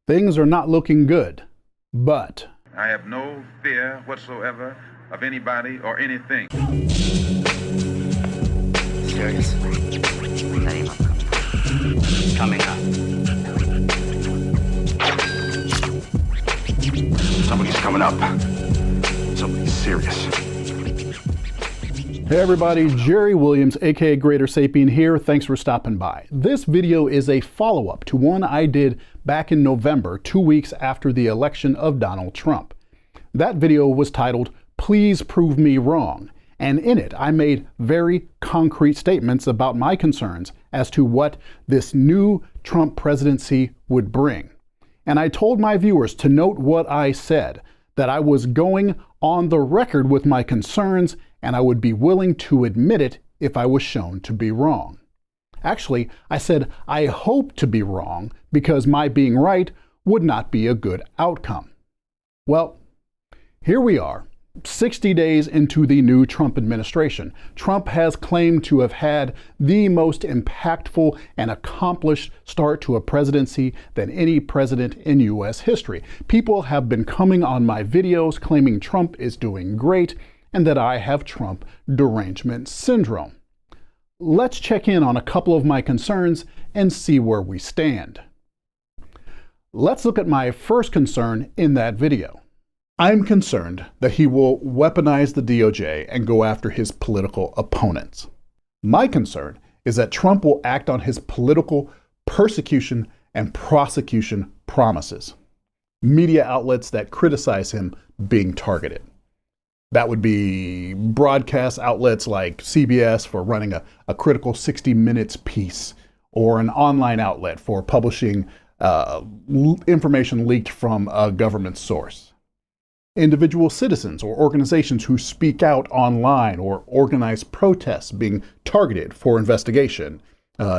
Things are not looking good, but I have no fear whatsoever of anybody or anything. Serious? Coming up. Somebody's coming up. Somebody's serious. Hey everybody, Jerry Williams, aka GreaterSapien here. Thanks for stopping by. This video is a follow-up to one I did back in November, 2 weeks after the election of Donald Trump. That video was titled, "Please Prove Me Wrong," and in it I made very concrete statements about my concerns as to what this new Trump presidency would bring. And I told my viewers to note what I said, that I was going on the record with my concerns and I would be willing to admit it if I was shown to be wrong. Actually, I said I hope to be wrong because my being right would not be a good outcome. Well, here we are, 60 days into the new Trump administration. Trump has claimed to have had the most impactful and accomplished start to a presidency than any president in U.S. history. People have been coming on my videos claiming Trump is doing great and that I have Trump derangement syndrome. Let's check in on a couple of my concerns and see where we stand. Let's look at my first concern in that video. I'm concerned that he will weaponize the DOJ and go after his political opponents. My concern is that Trump will act on his political persecution and prosecution promises. Media outlets that criticize him being targeted. That would be broadcast outlets like CBS for running a critical 60 Minutes piece, or an online outlet for publishing information leaked from a government source. Individual citizens or organizations who speak out online or organize protests being targeted for investigation,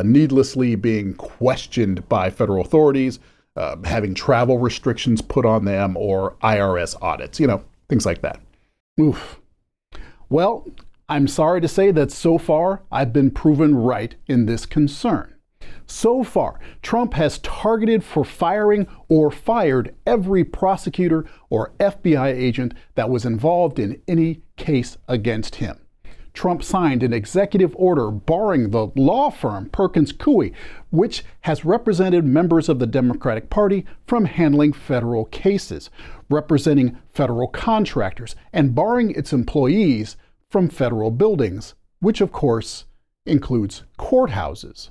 needlessly being questioned by federal authorities, having travel restrictions put on them, or IRS audits, things like that. Oof. Well, I'm sorry to say that so far I've been proven right in this concern. So far, Trump has targeted for firing or fired every prosecutor or FBI agent that was involved in any case against him. Trump signed an executive order barring the law firm Perkins Coie, which has represented members of the Democratic Party from handling federal cases, representing federal contractors, and barring its employees from federal buildings, which of course includes courthouses.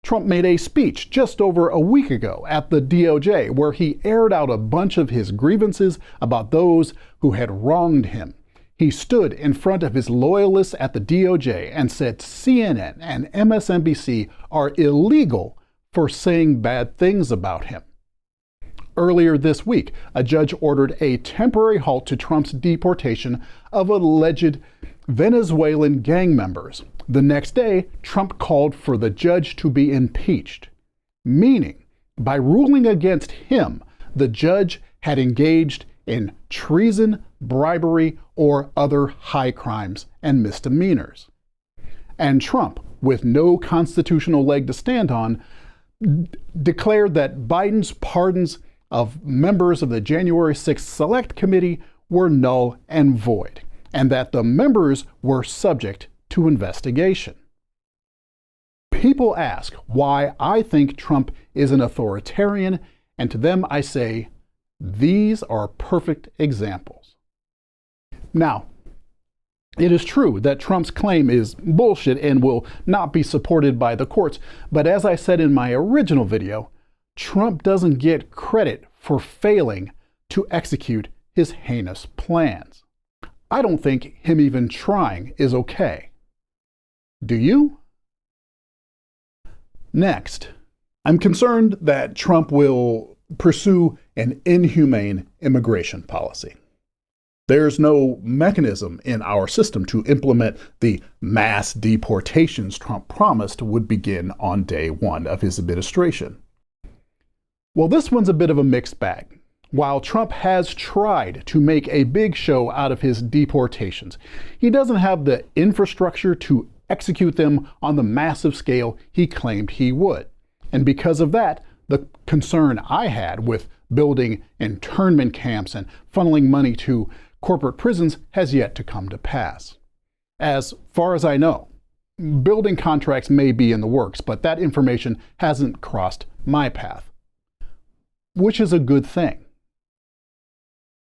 Trump made a speech just over a week ago at the DOJ where he aired out a bunch of his grievances about those who had wronged him. He stood in front of his loyalists at the DOJ and said CNN and MSNBC are illegal for saying bad things about him. Earlier this week, a judge ordered a temporary halt to Trump's deportation of alleged Venezuelan gang members. The next day, Trump called for the judge to be impeached, meaning by ruling against him, the judge had engaged in treason, bribery, or other high crimes and misdemeanors. And Trump, with no constitutional leg to stand on, declared that Biden's pardons of members of the January 6th Select Committee were null and void, and that the members were subject to investigation. People ask why I think Trump is an authoritarian, and to them I say, these are perfect examples. Now, it is true that Trump's claim is bullshit and will not be supported by the courts, but as I said in my original video, Trump doesn't get credit for failing to execute his heinous plans. I don't think him even trying is okay. Do you? Next, I'm concerned that Trump will pursue an inhumane immigration policy. There's no mechanism in our system to implement the mass deportations Trump promised would begin on day one of his administration. Well, this one's a bit of a mixed bag. While Trump has tried to make a big show out of his deportations, he doesn't have the infrastructure to execute them on the massive scale he claimed he would. And because of that, the concern I had with building internment camps and funneling money to corporate prisons has yet to come to pass. As far as I know, building contracts may be in the works, but that information hasn't crossed my path, which is a good thing.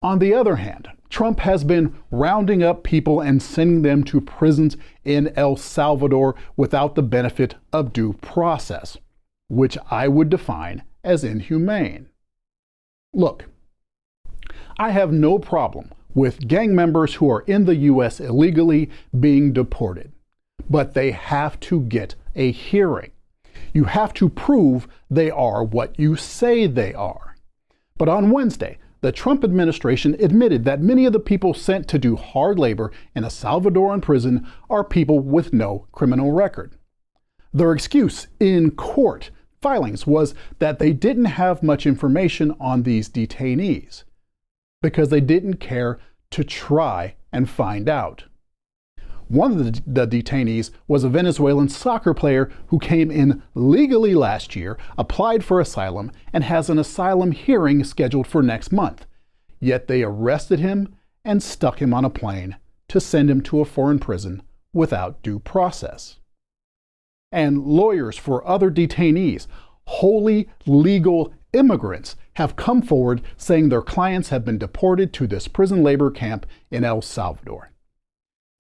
On the other hand, Trump has been rounding up people and sending them to prisons in El Salvador without the benefit of due process, which I would define as inhumane. Look, I have no problem with gang members who are in the U.S. illegally being deported, but they have to get a hearing. You have to prove they are what you say they are. But on Wednesday, the Trump administration admitted that many of the people sent to do hard labor in a Salvadoran prison are people with no criminal record. Their excuse in court filings was that they didn't have much information on these detainees because they didn't care to try and find out. One of the detainees was a Venezuelan soccer player who came in legally last year, applied for asylum, and has an asylum hearing scheduled for next month. Yet they arrested him and stuck him on a plane to send him to a foreign prison without due process. And lawyers for other detainees, wholly legal immigrants, have come forward saying their clients have been deported to this prison labor camp in El Salvador.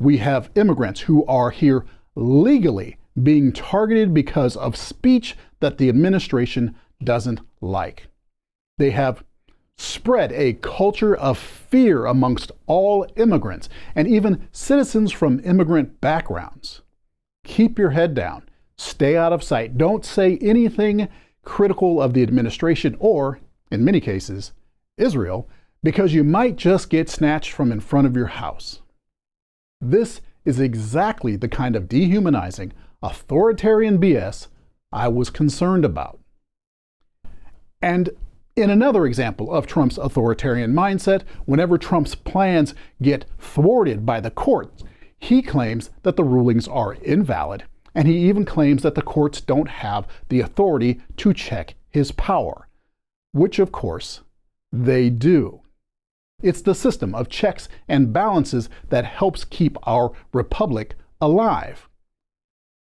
We have immigrants who are here legally being targeted because of speech that the administration doesn't like. They have spread a culture of fear amongst all immigrants and even citizens from immigrant backgrounds. Keep your head down. Stay out of sight. Don't say anything critical of the administration or, in many cases, Israel, because you might just get snatched from in front of your house. This is exactly the kind of dehumanizing, authoritarian BS I was concerned about. And in another example of Trump's authoritarian mindset, whenever Trump's plans get thwarted by the courts, he claims that the rulings are invalid, and he even claims that the courts don't have the authority to check his power, which of course they do. It's the system of checks and balances that helps keep our republic alive.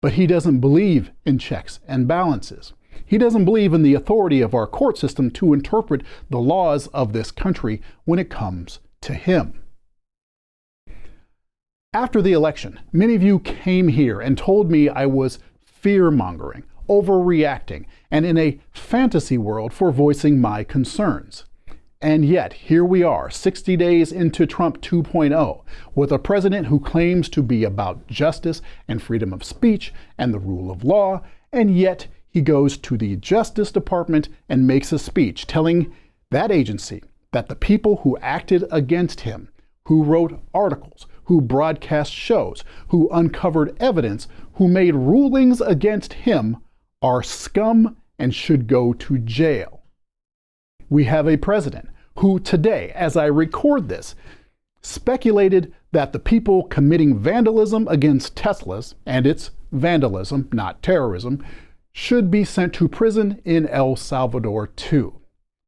But he doesn't believe in checks and balances. He doesn't believe in the authority of our court system to interpret the laws of this country when it comes to him. After the election, many of you came here and told me I was fear-mongering, overreacting, and in a fantasy world for voicing my concerns. And yet, here we are, 60 days into Trump 2.0, with a president who claims to be about justice and freedom of speech and the rule of law, and yet he goes to the Justice Department and makes a speech telling that agency that the people who acted against him, who wrote articles, who broadcast shows, who uncovered evidence, who made rulings against him, are scum and should go to jail. We have a president who today, as I record this, speculated that the people committing vandalism against Teslas, and it's vandalism, not terrorism, should be sent to prison in El Salvador too,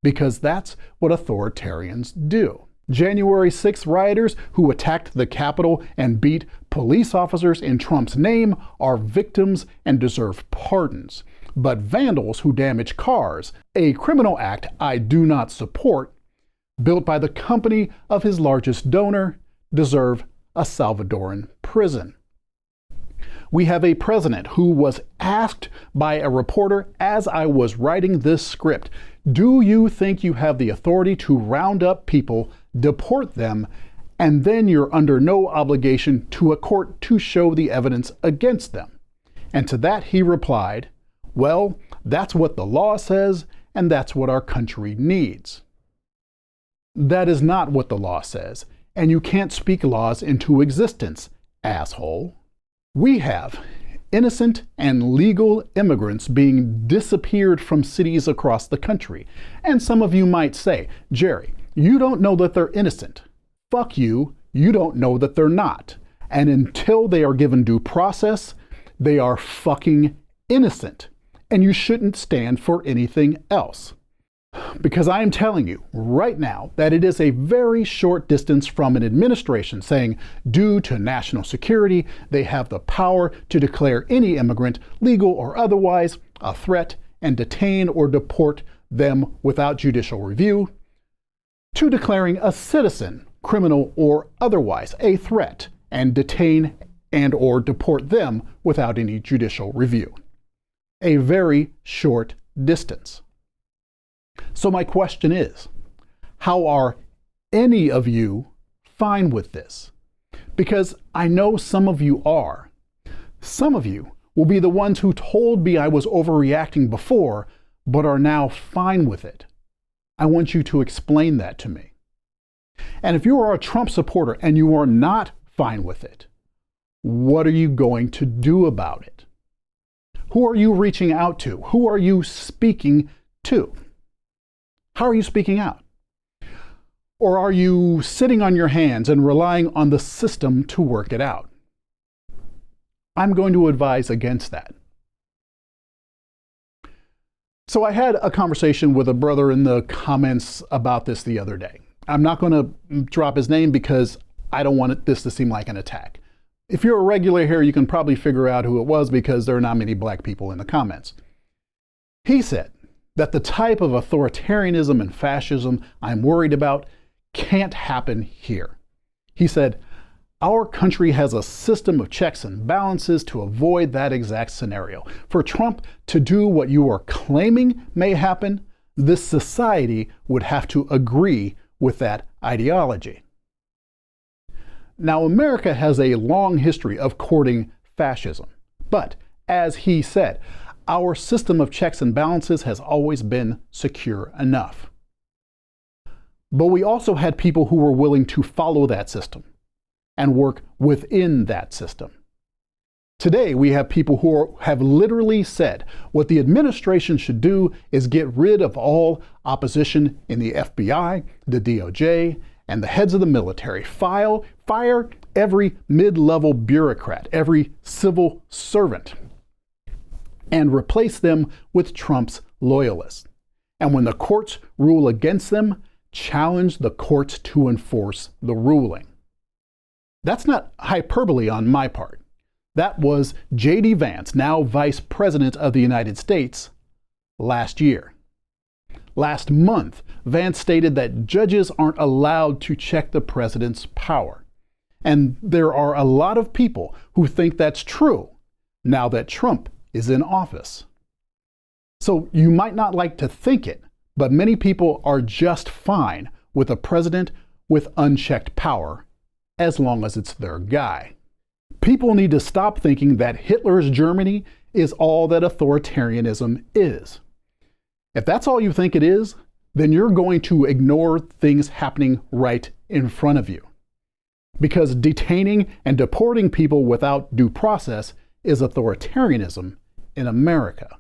because that's what authoritarians do. January 6th rioters who attacked the Capitol and beat police officers in Trump's name are victims and deserve pardons. But vandals who damage cars, a criminal act I do not support, built by the company of his largest donor, deserve a Salvadoran prison. We have a president who was asked by a reporter as I was writing this script, do you think you have the authority to round up people, deport them, and then you're under no obligation to a court to show the evidence against them? And to that he replied, well, that's what the law says, and that's what our country needs. That is not what the law says, and you can't speak laws into existence, asshole. We have innocent and legal immigrants being disappeared from cities across the country. And some of you might say, Jerry, you don't know that they're innocent. Fuck you, you don't know that they're not. And until they are given due process, they are fucking innocent. and you shouldn't stand for anything else. Because I am telling you right now that it is a very short distance from an administration saying, due to national security, they have the power to declare any immigrant, legal or otherwise, a threat and detain or deport them without judicial review, to declaring a citizen, criminal or otherwise, a threat and detain and or deport them without any judicial review. A very short distance. So my question is, how are any of you fine with this? Because I know some of you are. Some of you will be the ones who told me I was overreacting before, but are now fine with it. I want you to explain that to me. And if you are a Trump supporter and you are not fine with it, what are you going to do about it? Who are you reaching out to? Who are you speaking to? How are you speaking out? Or are you sitting on your hands and relying on the system to work it out? I'm going to advise against that. So I had a conversation with a brother in the comments about this the other day. I'm not going to drop his name because I don't want this to seem like an attack. If you're a regular here, you can probably figure out who it was because there are not many black people in the comments. He said that the type of authoritarianism and fascism I'm worried about can't happen here. He said, our country has a system of checks and balances to avoid that exact scenario. For Trump to do what you are claiming may happen, this society would have to agree with that ideology. Now, America has a long history of courting fascism, but as he said, our system of checks and balances has always been secure enough. But we also had people who were willing to follow that system and work within that system. Today, we have people who have literally said what the administration should do is get rid of all opposition in the FBI, the DOJ, and the heads of the military. Fire every mid-level bureaucrat, every civil servant, and replace them with Trump's loyalists. And when the courts rule against them, challenge the courts to enforce the ruling. That's not hyperbole on my part. That was J.D. Vance, now Vice President of the United States, last year. Last month, Vance stated that judges aren't allowed to check the president's power. And there are a lot of people who think that's true now that Trump is in office. So you might not like to think it, but many people are just fine with a president with unchecked power, as long as it's their guy. People need to stop thinking that Hitler's Germany is all that authoritarianism is. If that's all you think it is, then you're going to ignore things happening right in front of you. Because detaining and deporting people without due process is authoritarianism in America.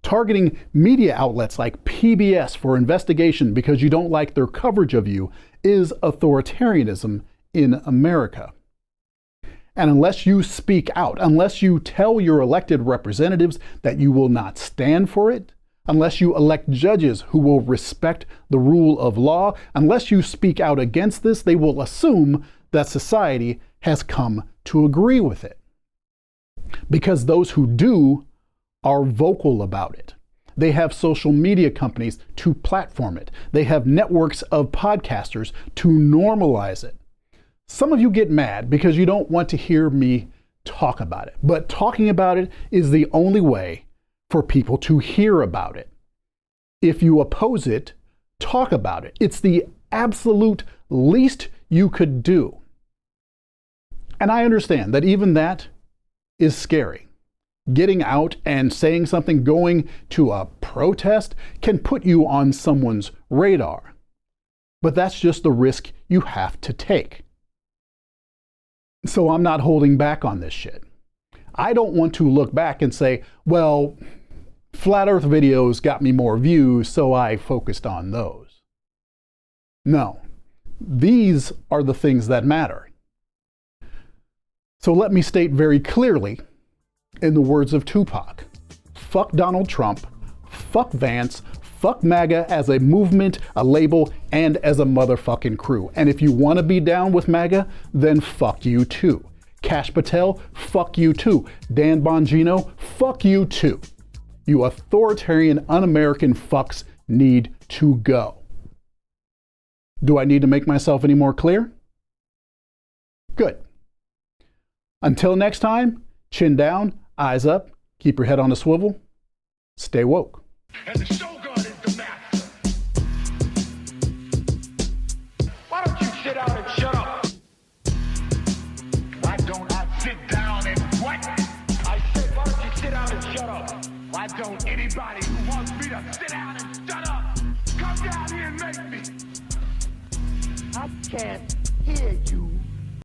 Targeting media outlets like PBS for investigation because you don't like their coverage of you is authoritarianism in America. And unless you speak out, unless you tell your elected representatives that you will not stand for it, unless you elect judges who will respect the rule of law, unless you speak out against this, they will assume that society has come to agree with it. Because those who do are vocal about it. They have social media companies to platform it. They have networks of podcasters to normalize it. Some of you get mad because you don't want to hear me talk about it. But talking about it is the only way for people to hear about it. If you oppose it, talk about it. It's the absolute least you could do. And I understand that even that is scary. Getting out and saying something, going to a protest, can put you on someone's radar. But that's just the risk you have to take. So I'm not holding back on this shit. I don't want to look back and say, well, Flat Earth videos got me more views, so I focused on those. No, these are the things that matter. So let me state very clearly, in the words of Tupac, fuck Donald Trump, fuck Vance, fuck MAGA as a movement, a label, and as a motherfucking crew. And if you want to be down with MAGA, then fuck you too. Kash Patel, fuck you too. Dan Bongino, fuck you too. You authoritarian, un-American fucks need to go. Do I need to make myself any more clear? Good. Until next time, chin down, eyes up, keep your head on a swivel, stay woke. And the Shogun is the master. Why don't you sit down and shut up? Why don't I sit down and what? I said, why don't you sit down and shut up? Why don't anybody who wants me to sit down and shut up come down here and make me? I can't